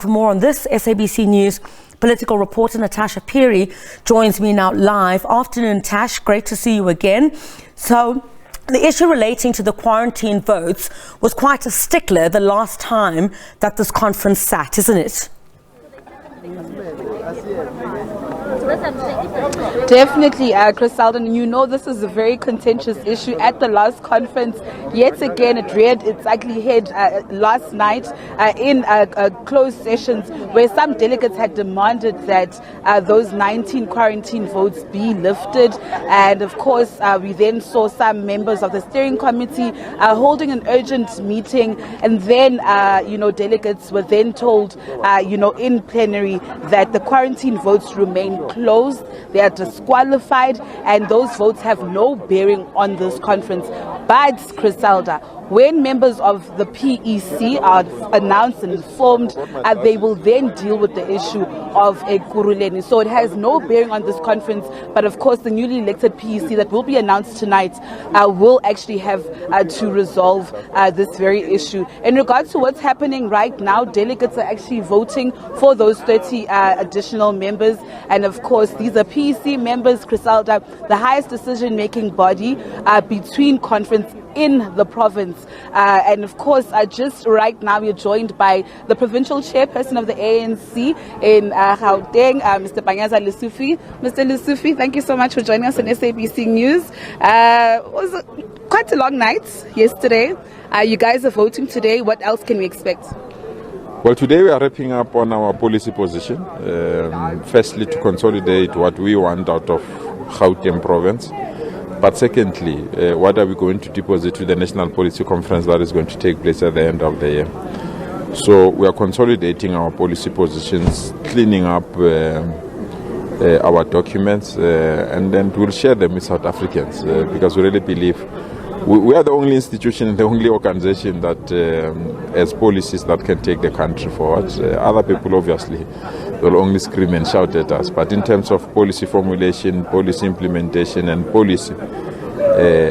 For more on this, SABC News political reporter Natasha Phiri joins me now live. Afternoon, Tash. Great to see you again. So, the issue relating to the quarantine votes was quite a stickler the last time that this conference sat, isn't it? Definitely, Chris Alden. You know this is a very contentious issue. At the last conference, yet again, it reared its ugly head last night in closed sessions where some delegates had demanded that those 19 quarantine votes be lifted. And of course, we then saw some members of the steering committee holding an urgent meeting. And then, delegates were then told, in plenary that the quarantine votes remain closed. They are disqualified, and those votes have no bearing on this conference. But, Criselda, when members of the PEC are announced and informed, they will then deal with the issue of Ekurhuleni. So it has no bearing on this conference, but of course the newly elected PEC that will be announced tonight will actually have to resolve this very issue. In regards to what's happening right now, delegates are actually voting for those 30 additional members, and of course these are PEC members, Criselda, the highest decision-making body between conference in the province. And of course, just right now, we're joined by the provincial chairperson of the ANC in Gauteng, Mr. Panyaza Lesufi. Mr. Lesufi, thank you so much for joining us on SABC News. It was quite a long night yesterday. You guys are voting today. What else can we expect? Well, today we are wrapping up on our policy position. Firstly, to consolidate what we want out of Gauteng province. But secondly, what are we going to deposit to the National Policy Conference that is going to take place at the end of the year? So we are consolidating our policy positions, cleaning up our documents, and then we'll share them with South Africans because we really believe we are the only institution, the only organization that has policies that can take the country forward. Other people, obviously, will only scream and shout at us. But in terms of policy formulation, policy implementation, and policy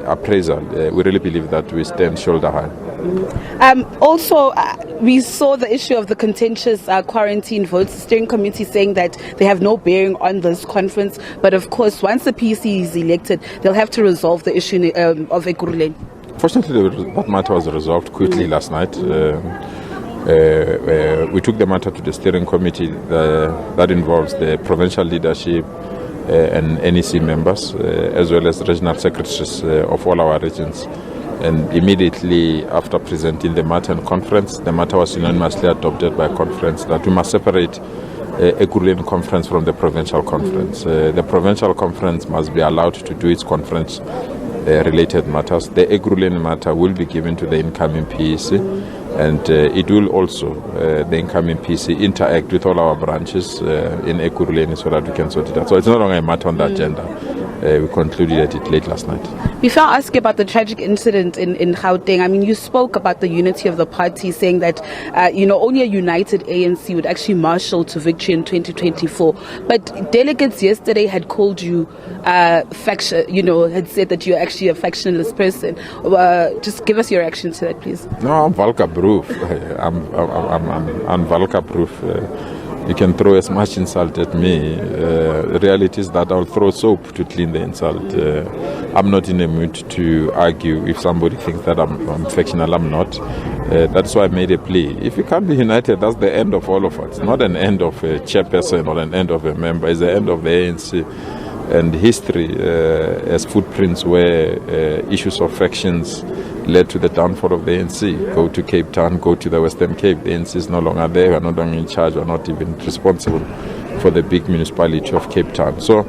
appraisal, we really believe that we stand shoulder high. Also, we saw the issue of the contentious quarantine votes. The steering committee saying that they have no bearing on this conference. But of course, once the PEC is elected, they'll have to resolve the issue of Ekurhuleni. Fortunately, that matter was resolved quickly last night. We took the matter to the steering committee that involves the provincial leadership and NEC members, as well as regional secretaries of all our regions. And immediately after presenting the matter in conference, the matter was unanimously adopted by conference that we must separate Ekurhuleni conference from the provincial conference. The provincial conference must be allowed to do its conference related matters. The Ekurhuleni matter will be given to the incoming PEC, and it will also, the incoming PEC, interact with all our branches in Ekurhuleni so that we can sort it out. So it's no longer a matter on the agenda. We concluded it late last night. Before I ask you about the tragic incident in Gauteng, I mean, you spoke about the unity of the party, saying that, only a united ANC would actually marshal to victory in 2024. But delegates yesterday had called you had said that you're actually a factionless person. Just give us your reaction to that, please. No, I'm Valka-proof. I'm Valka-proof. You can throw as much insult at me. The reality is that I'll throw soap to clean the insult. I'm not in a mood to argue if somebody thinks that I'm factional. I'm not. That's why I made a plea. If we can't be united, that's the end of all of us. It's not an end of a chairperson or an end of a member. It's the end of the ANC. And history as footprints where issues of factions led to the downfall of the ANC. Go to Cape Town, go to the Western Cape. The ANC is no longer there. We're no longer in charge. We're not even responsible for the big municipality of Cape Town. So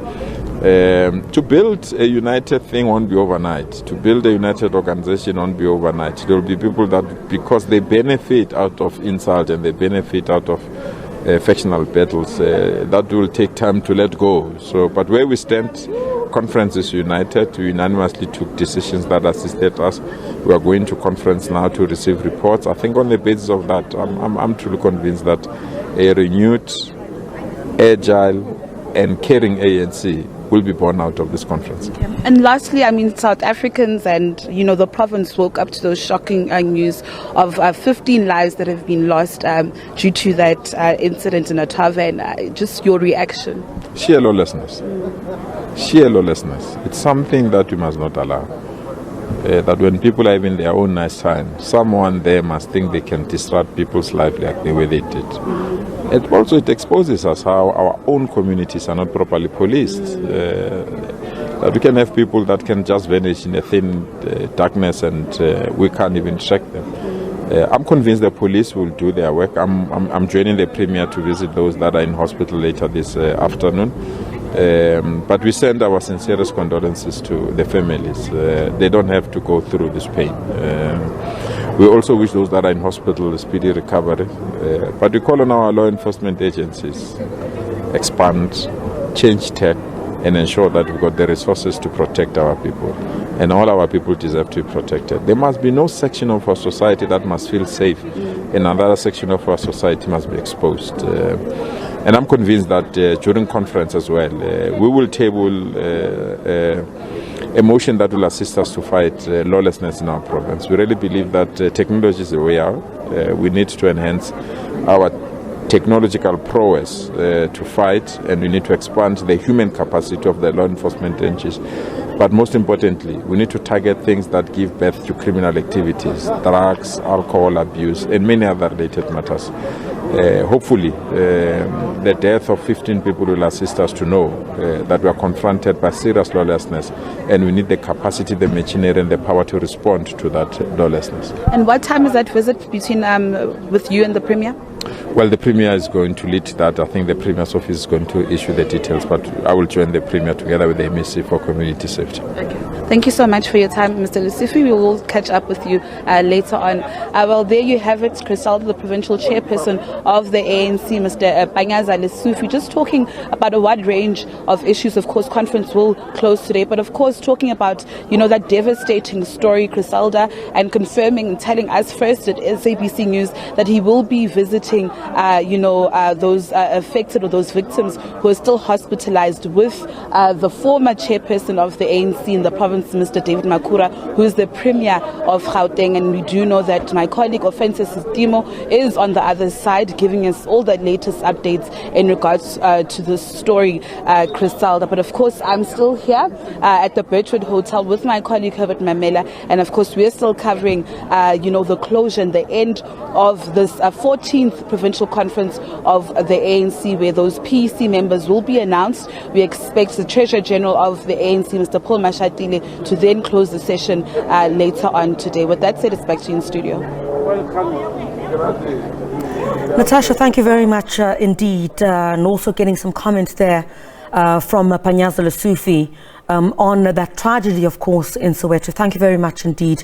to build a united thing won't be overnight. To build a united organization won't be overnight. There will be people that, because they benefit out of insult and they benefit out of factional battles, that will take time to let go. So, but where we stand, conference is united. We unanimously took decisions that assisted us. We are going to conference now to receive reports. I think on the basis of that, I'm truly convinced that a renewed, agile, and caring ANC will be born out of this conference. And lastly, I mean, South Africans and, the province woke up to those shocking news of 15 lives that have been lost due to that incident in a tavern. Just your reaction? Sheer lawlessness. Sheer lawlessness. It's something that we must not allow. That when people are having their own nice time, someone there must think they can disrupt people's life like the way they did. It exposes us how our own communities are not properly policed. We can have people that can just vanish in a thin darkness and we can't even track them. I'm convinced the police will do their work. I'm joining the Premier to visit those that are in hospital later this afternoon. But we send our sincerest condolences to the families. They don't have to go through this pain. We also wish those that are in hospital a speedy recovery. But we call on our law enforcement agencies, expand, change tech, and ensure that we've got the resources to protect our people. And all our people deserve to be protected. There must be no section of our society that must feel safe, and another section of our society must be exposed. And I'm convinced that during conference as well, we will table a motion that will assist us to fight lawlessness in our province. We really believe that technology is the way out. We need to enhance our technological prowess to fight, and we need to expand the human capacity of the law enforcement agencies. But most importantly, we need to target things that give birth to criminal activities, drugs, alcohol abuse, and many other related matters. Hopefully, the death of 15 people will assist us to know that we are confronted by serious lawlessness, and we need the capacity, the machinery, and the power to respond to that lawlessness. And what time is that visit between with you and the Premier? Well, the Premier is going to lead that. I think the Premier's office is going to issue the details, but I will join the Premier together with the MEC for community safety. Okay. Thank you so much for your time, Mr. Lesufi. We will catch up with you later on. Well, there you have it, Griselda, the provincial chairperson of the ANC, Mr. Panyaza Lesufi, just talking about a wide range of issues. Of course, conference will close today, but of course, talking about, that devastating story, Griselda, and confirming and telling us first at SABC News that he will be visiting those affected or those victims who are still hospitalized with the former chairperson of the ANC in the province, Mr. David Makhura, who is the Premier of Gauteng. And we do know that my colleague Offenses Dimo is on the other side giving us all the latest updates in regards to this story, Griselda. But of course, I'm still here at the Birchwood Hotel with my colleague Herbert Mamela, and of course, we're still covering the closure and the end of this 14th provincial conference of the ANC, where those PEC members will be announced. We expect the Treasurer General of the ANC, Mr. Paul Mashatile, to then close the session later on today. With that said, it's back to you in studio. Natasha, thank you very much indeed, and also getting some comments there from Panyaza Lesufi on that tragedy, of course, in Soweto. Thank you very much indeed.